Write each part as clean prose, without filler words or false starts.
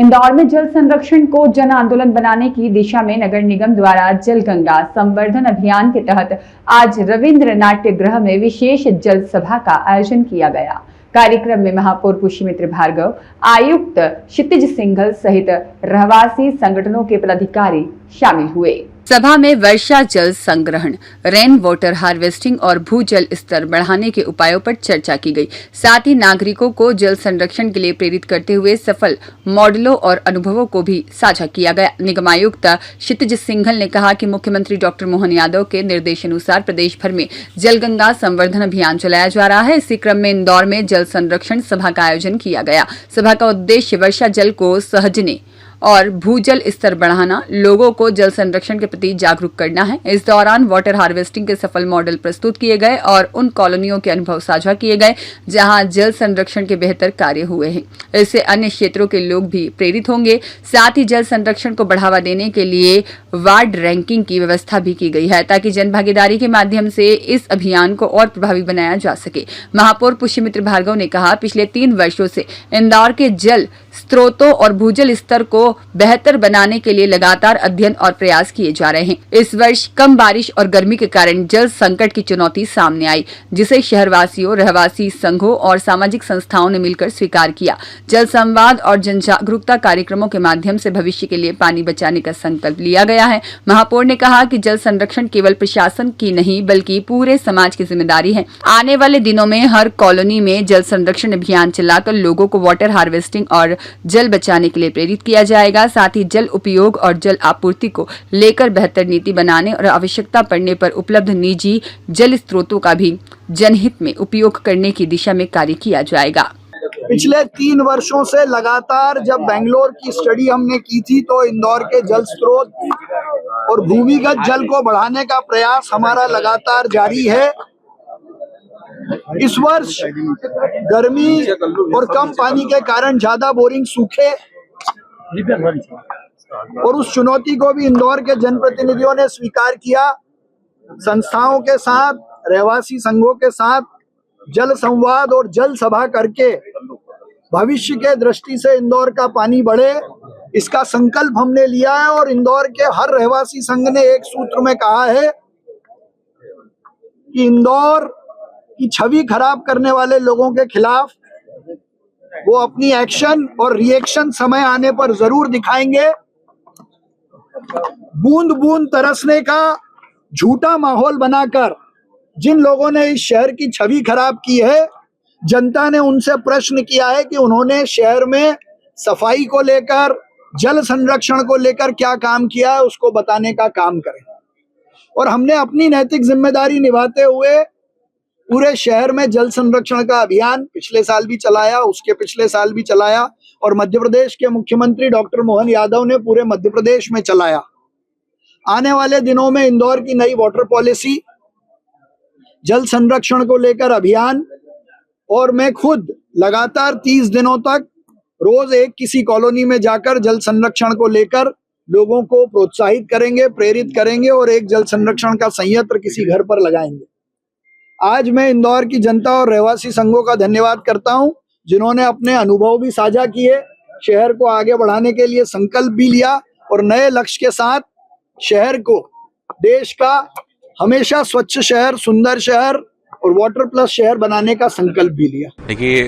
इंदौर में जल संरक्षण को जन आंदोलन बनाने की दिशा में नगर निगम द्वारा जल गंगा संवर्धन अभियान के तहत आज रविंद्र नाट्य गृह में विशेष जल सभा का आयोजन किया गया। कार्यक्रम में महापौर पुष्यमित्र भार्गव, आयुक्त क्षितिज सिंघल सहित रहवासी संगठनों के पदाधिकारी शामिल हुए। सभा में वर्षा जल संग्रहण, रेन वाटर हार्वेस्टिंग और भूजल स्तर बढ़ाने के उपायों पर चर्चा की गई। साथ ही नागरिकों को जल संरक्षण के लिए प्रेरित करते हुए सफल मॉडलों और अनुभवों को भी साझा किया गया। निगमायुक्त क्षितिज सिंघल ने कहा कि मुख्यमंत्री डॉक्टर मोहन यादव के निर्देशानुसार प्रदेश भर में जलगंगा संवर्धन अभियान चलाया जा रहा है। इसी क्रम में इंदौर में जल संरक्षण सभा का आयोजन किया गया। सभा का उद्देश्य वर्षा जल को सहेजने और भूजल स्तर बढ़ाना, लोगों को जल संरक्षण के प्रति जागरूक करना है। इस दौरान वाटर हार्वेस्टिंग के सफल मॉडल प्रस्तुत किए गए और उन कॉलोनियों के अनुभव साझा किए गए जहां जल संरक्षण के बेहतर कार्य हुए हैं। इससे अन्य क्षेत्रों के लोग भी प्रेरित होंगे। साथ ही जल संरक्षण को बढ़ावा देने के लिए वार्ड रैंकिंग की व्यवस्था भी की गई है ताकि जन भागीदारी के माध्यम से इस अभियान को और प्रभावी बनाया जा सके। महापौर पुष्यमित्र भार्गव ने कहा, पिछले 3 वर्षों से इंदौर के जल स्रोतों और भूजल स्तर को बेहतर बनाने के लिए लगातार अध्ययन और प्रयास किए जा रहे हैं। इस वर्ष कम बारिश और गर्मी के कारण जल संकट की चुनौती सामने आई, जिसे शहरवासियों, रहवासी संघों और सामाजिक संस्थाओं ने मिलकर स्वीकार किया। जल संवाद और जन जागरूकता कार्यक्रमों के माध्यम से भविष्य के लिए पानी बचाने का संकल्प लिया गया है। महापौर ने कहा कि जल संरक्षण केवल प्रशासन की नहीं बल्कि पूरे समाज की जिम्मेदारी है। आने वाले दिनों में हर कॉलोनी में जल संरक्षण अभियान चलाकर लोगों को वाटर हार्वेस्टिंग और जल बचाने के लिए प्रेरित किया जाएगा। साथ ही जल उपयोग और जल आपूर्ति को लेकर बेहतर नीति बनाने और आवश्यकता पड़ने पर उपलब्ध निजी जल स्रोतों का भी जनहित में उपयोग करने की दिशा में कार्य किया जाएगा। पिछले 3 वर्षों से लगातार जब बेंगलोर की स्टडी हमने की थी तो इंदौर के जल स्रोत और भूमिगत जल को बढ़ाने का प्रयास हमारा लगातार जारी है। इस वर्ष गर्मी और कम पानी के कारण ज्यादा बोरिंग सूखे और उस चुनौती को भी इंदौर के जनप्रतिनिधियों ने स्वीकार किया। संस्थाओं के साथ, रहवासी संघों के साथ जल संवाद और जल सभा करके भविष्य के दृष्टि से इंदौर का पानी बढ़े, इसका संकल्प हमने लिया है। और इंदौर के हर रहवासी संघ ने एक सूत्र में कहा है कि इंदौर की छवि खराब करने वाले लोगों के खिलाफ वो अपनी एक्शन और रिएक्शन समय आने पर जरूर दिखाएंगे। बूंद बूंद तरसने का झूठा माहौल बनाकर जिन लोगों ने इस शहर की छवि खराब की है, जनता ने उनसे प्रश्न किया है कि उन्होंने शहर में सफाई को लेकर, जल संरक्षण को लेकर क्या काम किया है, उसको बताने का काम करें। और हमने अपनी नैतिक जिम्मेदारी निभाते हुए पूरे शहर में जल संरक्षण का अभियान पिछले साल भी चलाया, उसके पिछले साल भी चलाया और मध्य प्रदेश के मुख्यमंत्री डॉक्टर मोहन यादव ने पूरे मध्य प्रदेश में चलाया। आने वाले दिनों में इंदौर की नई वाटर पॉलिसी, जल संरक्षण को लेकर अभियान और मैं खुद लगातार 30 दिनों तक रोज एक किसी कॉलोनी में जाकर जल संरक्षण को लेकर लोगों को प्रोत्साहित करेंगे, प्रेरित करेंगे और एक जल संरक्षण का संयंत्र किसी घर पर लगाएंगे। आज मैं इंदौर की जनता और रहवासी संघों का धन्यवाद करता हूं, जिन्होंने अपने अनुभव भी साझा किए, शहर को आगे बढ़ाने के लिए संकल्प भी लिया और नए लक्ष्य के साथ शहर को देश का हमेशा स्वच्छ शहर, सुंदर शहर और वाटर प्लस शहर बनाने का संकल्प भी लिया। देखिए,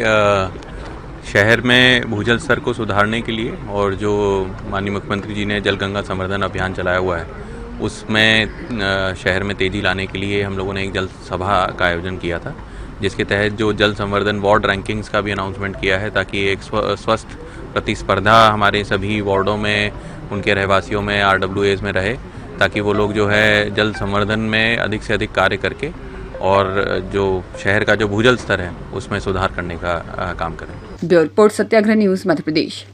शहर में भूजल स्तर को सुधारने के लिए और जो माननीय मुख्यमंत्री जी ने जल गंगा संवर्धन अभियान चलाया हुआ है, उसमें शहर में तेज़ी लाने के लिए हम लोगों ने एक जल सभा का आयोजन किया था, जिसके तहत जो जल संवर्धन वार्ड रैंकिंग्स का भी अनाउंसमेंट किया है ताकि एक स्वस्थ प्रतिस्पर्धा हमारे सभी वार्डों में, उनके रहवासियों में, RWAs में रहे, ताकि वो लोग जो है जल संवर्धन में अधिक से अधिक कार्य करके और जो शहर का जो भूजल स्तर है उसमें सुधार करने का काम करें। ब्यूरो रिपोर्ट, सत्याग्रह न्यूज़, मध्य प्रदेश।